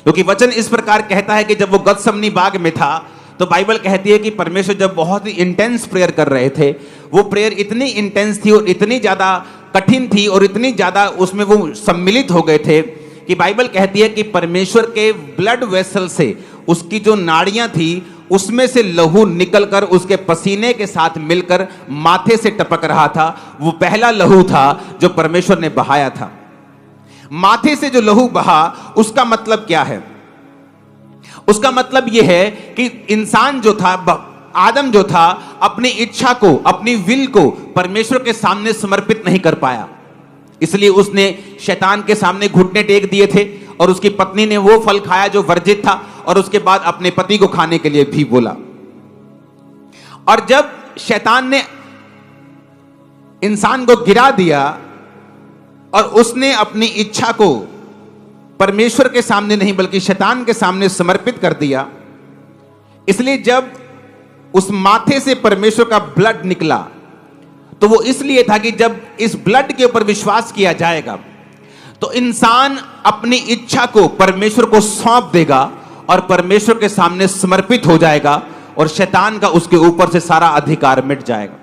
क्योंकि वचन इस प्रकार कहता है कि जब वो गतसमनी बाग में था तो बाइबल कहती है कि परमेश्वर जब बहुत ही इंटेंस प्रेयर कर रहे थे, वो प्रेयर इतनी इंटेंस थी और इतनी ज्यादा कठिन थी और इतनी ज्यादा उसमें वो सम्मिलित हो गए थे कि बाइबल कहती है कि परमेश्वर के ब्लड वेसल से उसकी जो नाड़ियां थी उसमें से लहू निकलकर उसके पसीने के साथ मिलकर माथे से टपक रहा था। वो पहला लहू था जो परमेश्वर ने बहाया था। माथे से जो लहू बहा उसका मतलब क्या है? उसका मतलब यह है कि इंसान जो था, आदम जो था, अपनी इच्छा को, अपनी विल को परमेश्वर के सामने समर्पित नहीं कर पाया, इसलिए उसने शैतान के सामने घुटने टेक दिए थे और उसकी पत्नी ने वो फल खाया जो वर्जित था और उसके बाद अपने पति को खाने के लिए भी बोला। और जब शैतान ने इंसान को गिरा दिया और उसने अपनी इच्छा को परमेश्वर के सामने नहीं बल्कि शैतान के सामने समर्पित कर दिया, इसलिए जब उस माथे से परमेश्वर का ब्लड निकला तो वो इसलिए था कि जब इस ब्लड के ऊपर विश्वास किया जाएगा तो इंसान अपनी इच्छा को परमेश्वर को सौंप देगा और परमेश्वर के सामने समर्पित हो जाएगा और शैतान का उसके ऊपर से सारा अधिकार मिट जाएगा।